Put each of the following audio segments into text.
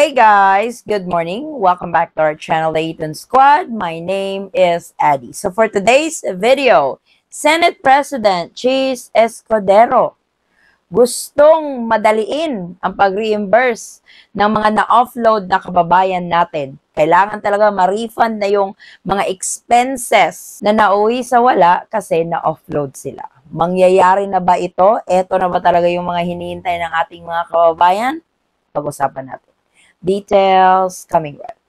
Hey guys, good morning. Welcome back to our channel, The Eaton Squad. My name is Addie. So for today's video, Senate President Cheese Escudero gustong madaliin ang pag-reimburse ng mga na-offload na kababayan natin. Kailangan talaga ma-refund na yung mga expenses na nauwi sa wala kasi na-offload sila. Mangyayari na ba ito? Ito na ba talaga yung mga hinihintay ng ating mga kababayan? Pag-usapan natin. Details coming right.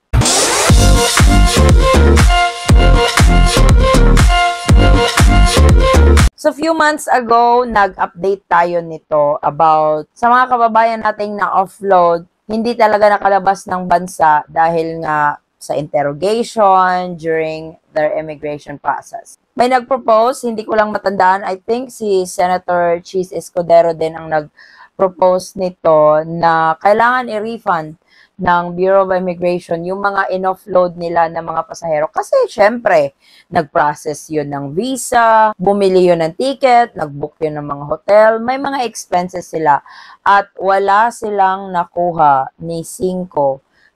So, few months ago, nag-update tayo nito about sa mga kababayan nating na-offload, hindi talaga nakalabas ng bansa dahil nga sa interrogation during their immigration process. May nag-propose, hindi ko lang matandaan, I think si Senator Cheese Escudero din ang nag-propose nito na kailangan i-refund ng Bureau of Immigration yung mga in-offload nila ng mga pasahero. Kasi syempre, nag-process yun ng visa, bumili yun ng ticket, nag-book yun ng mga hotel, may mga expenses sila. At wala silang nakuha ni 5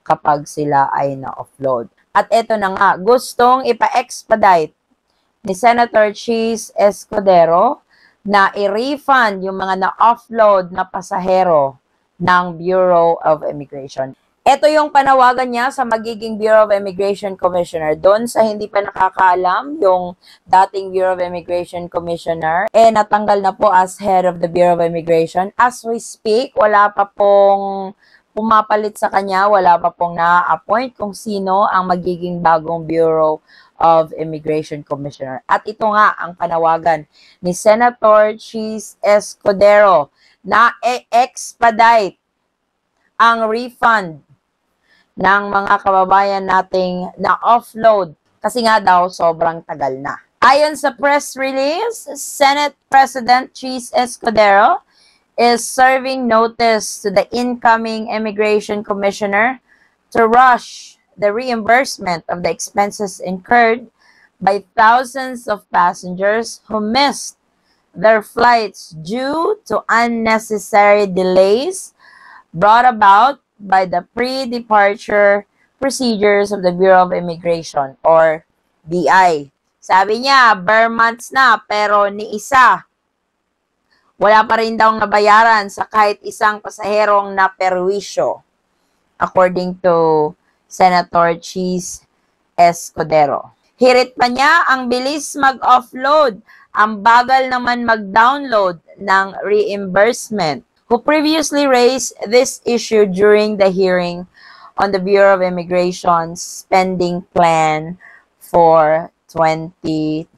kapag sila ay na-offload. At eto na nga, gustong ipa-expedite ni Senator Cheese Escudero na i-refund yung mga na-offload na pasahero ng Bureau of Immigration. Ito yung panawagan niya sa magiging Bureau of Immigration Commissioner. Doon sa hindi pa nakakaalam, yung dating Bureau of Immigration Commissioner, natanggal na po as head of the Bureau of Immigration. As we speak, wala pa pong pumapalit sa kanya, wala pa pong na-appoint kung sino ang magiging bagong Bureau of Immigration Commissioner. At ito nga ang panawagan ni Senator Cheese Escudero na expedite ang refund ng mga kababayan nating na-offload kasi nga daw sobrang tagal na. Ayon sa press release, Senate President Cheese Escudero is serving notice to the incoming Immigration Commissioner to rush the reimbursement of the expenses incurred by thousands of passengers who missed their flights due to unnecessary delays brought about by the pre-departure procedures of the Bureau of Immigration or BI. Sabi niya, bare months na pero ni isa, wala pa rin daw nabayaran sa kahit isang pasaherong naperwisyo, according to Senator Cheese Escudero. Hirit pa niya ang bilis mag-offload, ang bagal naman mag-download ng reimbursement, who previously raised this issue during the hearing on the Bureau of Immigration's spending plan for 2024.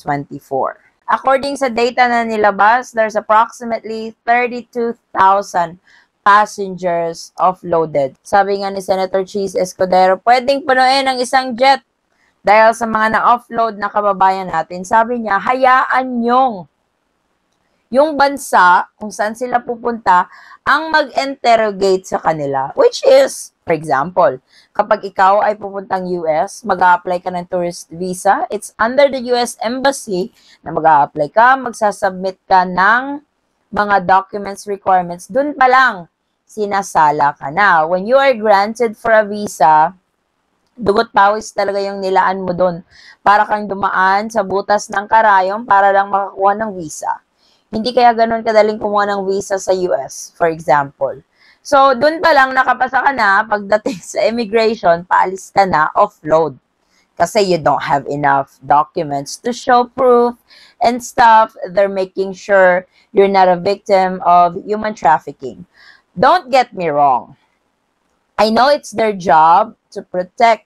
According sa data na nilabas, there's approximately 32,000 passengers offloaded. Sabi nga ni Senator Cheese Escudero, pwedeng punuin ang isang jet dahil sa mga na-offload na kababayan natin. Sabi niya, hayaan yung bansa kung saan sila pupunta ang mag-interrogate sa kanila. Which is, for example, kapag ikaw ay pupuntang US, mag-a-apply ka ng tourist visa, it's under the US Embassy na mag-a-apply ka, magsasubmit ka ng mga documents requirements. Dun pa lang, sinasala ka na. When you are granted for a visa, dugot pawis talaga yung nilaan mo dun. Para kang dumaan sa butas ng karayom para lang makakuha ng visa. Hindi kaya ganun kadaling kumuha ng visa sa US, for example. So, dun pa lang nakapasa ka na, pagdating sa immigration, paalis ka na, offload. Kasi you don't have enough documents to show proof and stuff. They're making sure you're not a victim of human trafficking. Don't get me wrong. I know it's their job to protect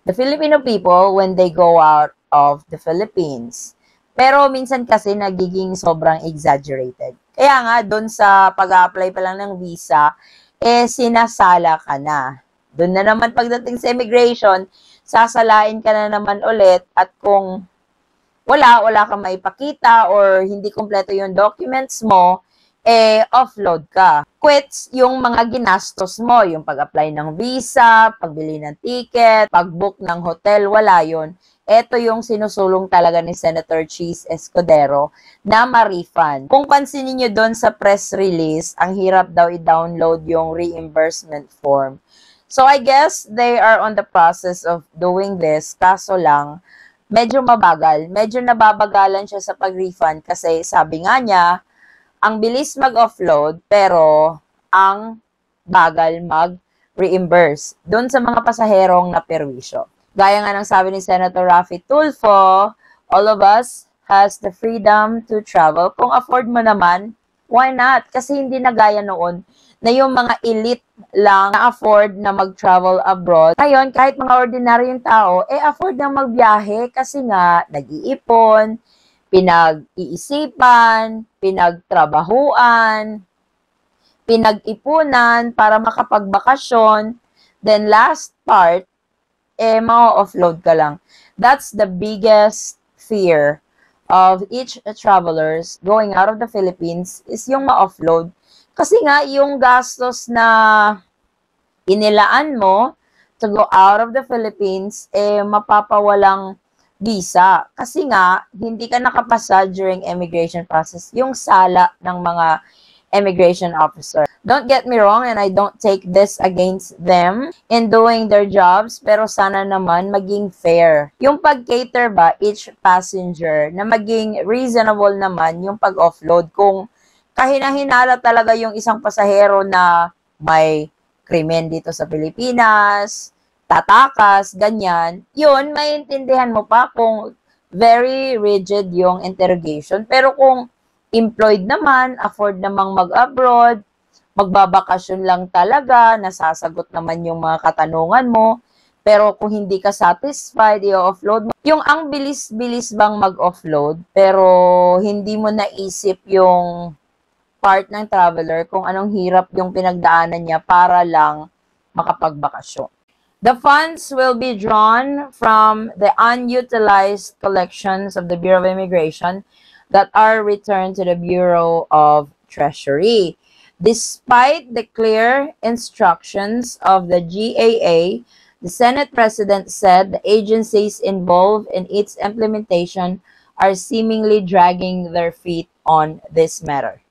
the Filipino people when they go out of the Philippines. Pero minsan kasi nagiging sobrang exaggerated. Kaya nga, doon sa pag-a-apply pa lang ng visa, sinasala ka na. Doon na naman pagdating sa immigration, sasalain ka na naman ulit at kung wala kang maipakita or hindi kompleto yung documents mo, offload ka. Quits yung mga ginastos mo, yung pag-apply ng visa, pagbili ng ticket, pag-book ng hotel, wala yun. ito yung sinusulong talaga ni Senator Cheese Escudero na ma-refund. Kung pansinin nyo doon sa press release, ang hirap daw i-download yung reimbursement form. So I guess they are on the process of doing this, kaso lang, medyo mabagal. Medyo nababagalan siya sa pag-refund kasi sabi nga niya, ang bilis mag-offload pero ang bagal mag-reimburse doon sa mga pasaherong naperwisyo. Gaya nga ng sabi ni Senator Raffy Tulfo, all of us has the freedom to travel. Kung afford mo naman, why not? Kasi hindi na gaya noon na yung mga elite lang na-afford na mag-travel abroad. Ngayon, kahit mga ordinaryong tao, afford na magbiyahe kasi nga nag-iipon, pinag-iisipan, pinagtrabahuan, pinag-ipunan para makapagbakasyon. Then last part, ma-offload ka lang. That's the biggest fear of each travelers going out of the Philippines is yung ma-offload. Kasi nga, yung gastos na inilaan mo to go out of the Philippines, mapapawalang visa. Kasi nga, hindi ka nakapasa during immigration process. Yung sala ng mga immigration officer. Don't get me wrong, and I don't take this against them in doing their jobs, pero sana naman maging fair. Yung pag-cater ba, each passenger, na maging reasonable naman yung pag-offload. Kung kahinahinala talaga yung isang pasahero na may krimen dito sa Pilipinas, tatakas, ganyan, yun, maintindihan mo pa kung very rigid yung interrogation. Pero kung employed naman, afford namang mag-abroad, magbabakasyon lang talaga, nasasagot naman yung mga katanungan mo, pero kung hindi ka satisfied, i-offload mo. Yung ang bilis-bilis bang mag-offload, pero hindi mo naisip yung part ng traveler kung anong hirap yung pinagdaanan niya para lang makapagbakasyon. The funds will be drawn from the unutilized collections of the Bureau of Immigration that are returned to the Bureau of Treasury. Despite the clear instructions of the GAA, the Senate President said the agencies involved in its implementation are seemingly dragging their feet on this matter.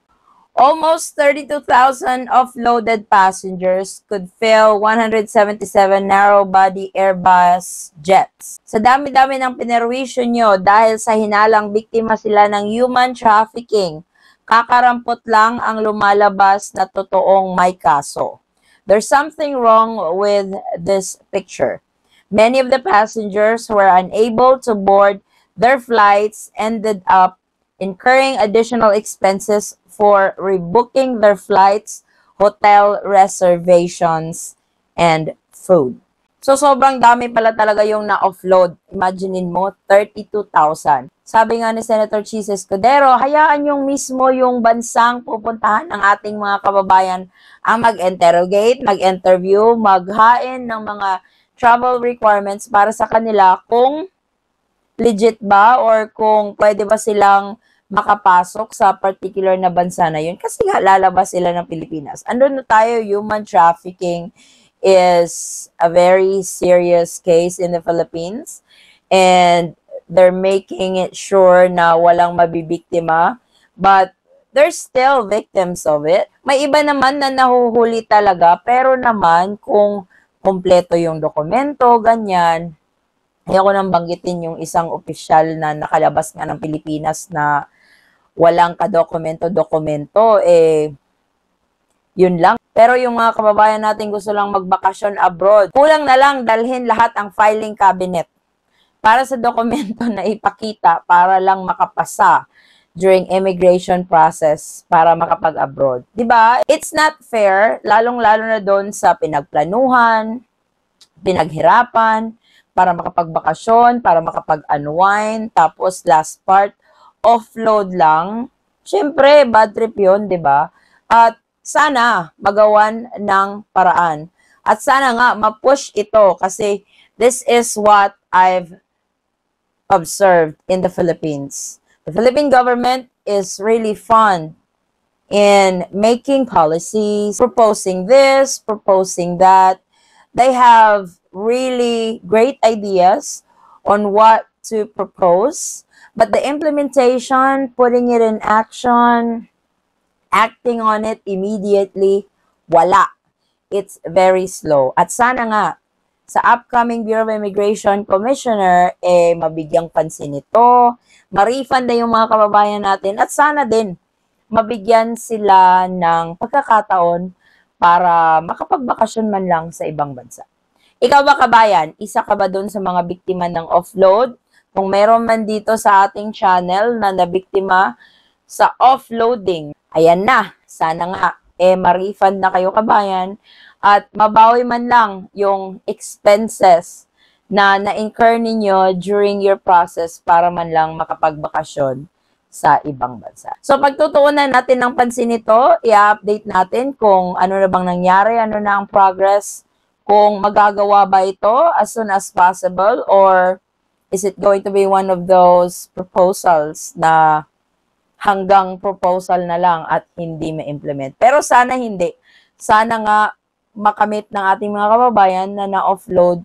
Almost 32,000 offloaded passengers could fill 177 narrow-body Airbus jets. Sa dami-dami ng pinerwisyo nyo dahil sa hinalang biktima sila ng human trafficking, kakarampot lang ang lumalabas na totoong may kaso. There's something wrong with this picture. Many of the passengers who were unable to board their flights ended up incurring additional expenses for rebooking their flights, hotel reservations, and food. So, sobrang dami pala talaga yung na-offload. Imaginein mo, 32,000. Sabi nga ni Senator Cheese Escudero, hayaan yung mismo yung bansang pupuntahan ng ating mga kababayan ang mag-interrogate, mag-interview, maghain ng mga travel requirements para sa kanila kung legit ba or kung pwede ba silang makapasok sa particular na bansa na yun. Kasi nga, lalabas sila ng Pilipinas. Andun na tayo, human trafficking is a very serious case in the Philippines. And they're making it sure na walang mabibiktima. But there's still victims of it. May iba naman na nahuhuli talaga. Pero naman, kung kompleto yung dokumento, ganyan, ayoko nang banggitin yung isang opisyal na nakalabas nga ng Pilipinas na walang kadokumento-dokumento, yun lang. Pero yung mga kababayan natin gusto lang magbakasyon abroad, kulang na lang dalhin lahat ang filing cabinet para sa dokumento na ipakita para lang makapasa during immigration process para makapag-abroad. Diba? It's not fair, lalong-lalo na doon sa pinagplanuhan, pinaghirapan, para makapagbakasyon, para makapag-unwind, tapos last part, offload lang. Siyempre, bad trip yun, di ba? At sana magawan ng paraan. At sana nga ma-push ito kasi this is what I've observed in the Philippines. The Philippine government is really fun in making policies, proposing this, proposing that. They have really great ideas on what to propose. But the implementation, putting it in action, acting on it immediately, wala. It's very slow. At sana nga, sa upcoming Bureau of Immigration Commissioner, mabigyang pansin ito, ma-refund na yung mga kababayan natin, at sana din, mabigyan sila ng pagkakataon para makapagbakasyon man lang sa ibang bansa. Ikaw ba, kabayan? Isa ka ba dun sa mga biktima ng offload? Kung meron man dito sa ating channel na nabiktima sa offloading, ayan na, sana nga, ma-refund na kayo, kabayan, at mabawi man lang yung expenses na na-incur ninyo during your process para man lang makapagbakasyon sa ibang bansa. So, pagtutuunan natin ng pansin ito, i-update natin kung ano na bang nangyari, ano na ang progress, kung magagawa ba ito as soon as possible, or is it going to be one of those proposals na hanggang proposal na lang at hindi ma-implement. Pero sana hindi. Sana nga makamit ng ating mga kababayan na na-offload,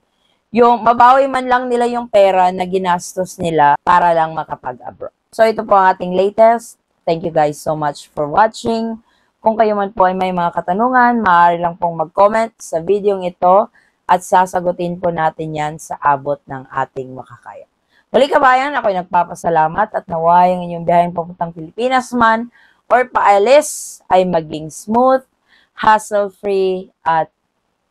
yung mabawi man lang nila yung pera na ginastos nila para lang makapag-abroad. So ito po ang ating latest. Thank you guys so much for watching. Kung kayo man po ay may mga katanungan, maaari lang pong mag-comment sa video ito at sasagutin po natin yan sa abot ng ating makakaya. Muli, kabayan, ako'y nagpapasalamat at naway ang inyong biyaheng papuntang Pilipinas man or paalis ay maging smooth, hassle-free at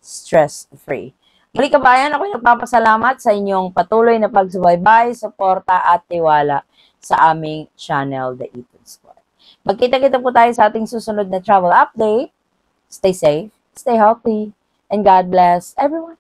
stress-free. Muli, kabayan, ako'y nagpapasalamat sa inyong patuloy na pagsubaybay, suporta at tiwala sa aming channel, The Ipon Squad. Magkita-kita po tayo sa ating susunod na travel update. Stay safe, stay healthy, and God bless everyone.